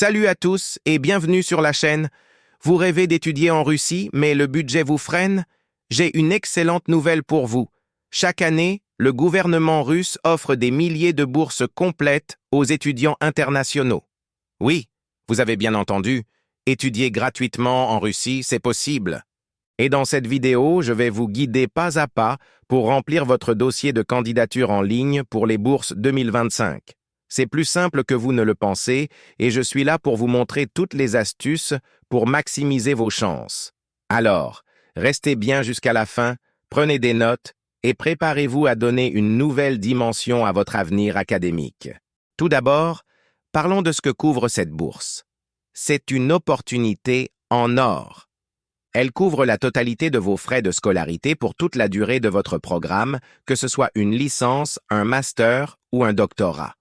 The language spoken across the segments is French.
Salut à tous et bienvenue sur la chaîne. Vous rêvez d'étudier en Russie, mais le budget vous freine? J'ai une excellente nouvelle pour vous. Chaque année, le gouvernement russe offre des milliers de bourses complètes aux étudiants internationaux. Oui, vous avez bien entendu, étudier gratuitement en Russie, c'est possible. Et dans cette vidéo, je vais vous guider pas à pas pour remplir votre dossier de candidature en ligne pour les bourses 2025. C'est plus simple que vous ne le pensez et je suis là pour vous montrer toutes les astuces pour maximiser vos chances. Alors, restez bien jusqu'à la fin, prenez des notes et préparez-vous à donner une nouvelle dimension à votre avenir académique. Tout d'abord, parlons de ce que couvre cette bourse. C'est une opportunité en or. Elle couvre la totalité de vos frais de scolarité pour toute la durée de votre programme, que ce soit une licence, un master ou un doctorat.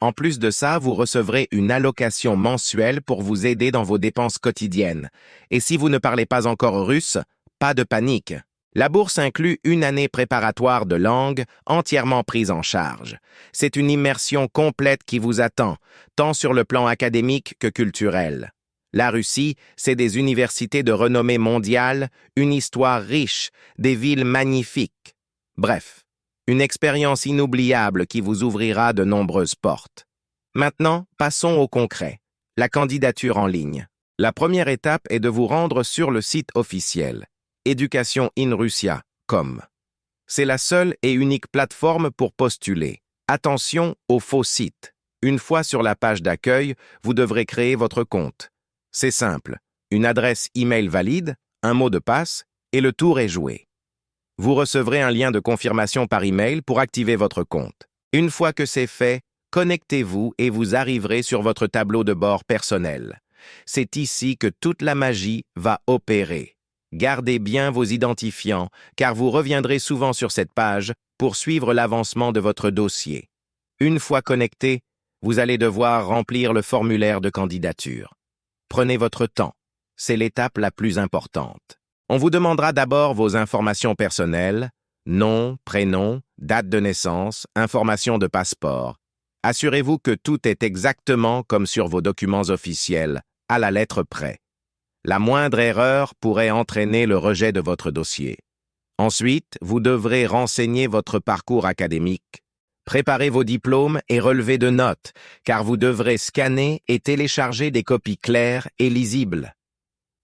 En plus de ça, vous recevrez une allocation mensuelle pour vous aider dans vos dépenses quotidiennes. Et si vous ne parlez pas encore russe, pas de panique. La bourse inclut une année préparatoire de langue entièrement prise en charge. C'est une immersion complète qui vous attend, tant sur le plan académique que culturel. La Russie, c'est des universités de renommée mondiale, une histoire riche, des villes magnifiques. Bref, une expérience inoubliable qui vous ouvrira de nombreuses portes. Maintenant, passons au concret. La candidature en ligne. La première étape est de vous rendre sur le site officiel, educationinrussia.com. C'est la seule et unique plateforme pour postuler. Attention aux faux sites. Une fois sur la page d'accueil, vous devrez créer votre compte. C'est simple, une adresse email valide, un mot de passe, et le tour est joué. Vous recevrez un lien de confirmation par email pour activer votre compte. Une fois que c'est fait, connectez-vous et vous arriverez sur votre tableau de bord personnel. C'est ici que toute la magie va opérer. Gardez bien vos identifiants, car vous reviendrez souvent sur cette page pour suivre l'avancement de votre dossier. Une fois connecté, vous allez devoir remplir le formulaire de candidature. Prenez votre temps, c'est l'étape la plus importante. On vous demandera d'abord vos informations personnelles, nom, prénom, date de naissance, informations de passeport. Assurez-vous que tout est exactement comme sur vos documents officiels, à la lettre près. La moindre erreur pourrait entraîner le rejet de votre dossier. Ensuite, vous devrez renseigner votre parcours académique. Préparez vos diplômes et relevés de notes, car vous devrez scanner et télécharger des copies claires et lisibles.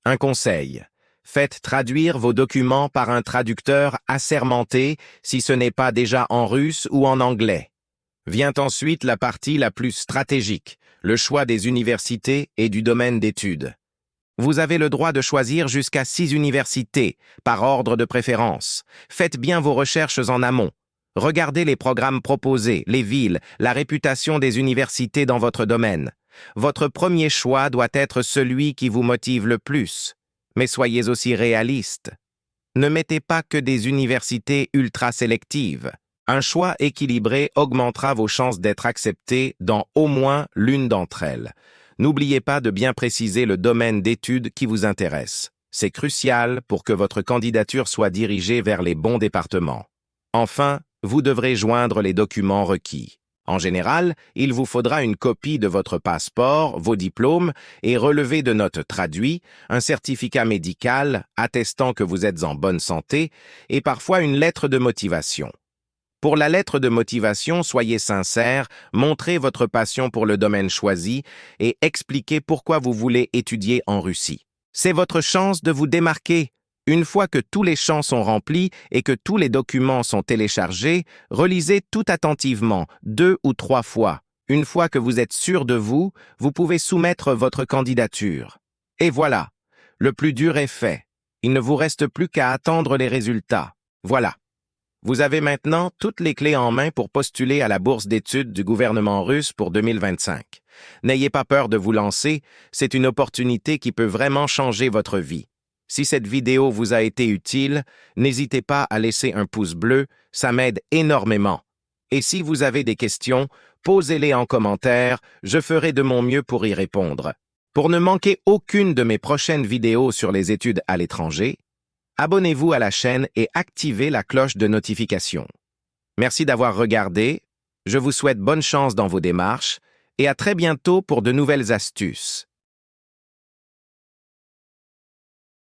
Un conseil. Faites traduire vos documents par un traducteur assermenté si ce n'est pas déjà en russe ou en anglais. Vient ensuite la partie la plus stratégique, le choix des universités et du domaine d'études. Vous avez le droit de choisir jusqu'à 6 universités, par ordre de préférence. Faites bien vos recherches en amont. Regardez les programmes proposés, les villes, la réputation des universités dans votre domaine. Votre premier choix doit être celui qui vous motive le plus. Mais soyez aussi réaliste. Ne mettez pas que des universités ultra sélectives. Un choix équilibré augmentera vos chances d'être accepté dans au moins l'une d'entre elles. N'oubliez pas de bien préciser le domaine d'études qui vous intéresse. C'est crucial pour que votre candidature soit dirigée vers les bons départements. Enfin, vous devrez joindre les documents requis. En général, il vous faudra une copie de votre passeport, vos diplômes et relevés de notes traduits, un certificat médical attestant que vous êtes en bonne santé et parfois une lettre de motivation. Pour la lettre de motivation, soyez sincère, montrez votre passion pour le domaine choisi et expliquez pourquoi vous voulez étudier en Russie. C'est votre chance de vous démarquer. Une fois que tous les champs sont remplis et que tous les documents sont téléchargés, relisez tout attentivement, 2 ou 3 fois. Une fois que vous êtes sûr de vous, vous pouvez soumettre votre candidature. Et voilà, le plus dur est fait. Il ne vous reste plus qu'à attendre les résultats. Voilà. Vous avez maintenant toutes les clés en main pour postuler à la bourse d'études du gouvernement russe pour 2025. N'ayez pas peur de vous lancer, c'est une opportunité qui peut vraiment changer votre vie. Si cette vidéo vous a été utile, n'hésitez pas à laisser un pouce bleu, ça m'aide énormément. Et si vous avez des questions, posez-les en commentaire, je ferai de mon mieux pour y répondre. Pour ne manquer aucune de mes prochaines vidéos sur les études à l'étranger, abonnez-vous à la chaîne et activez la cloche de notification. Merci d'avoir regardé, je vous souhaite bonne chance dans vos démarches et à très bientôt pour de nouvelles astuces.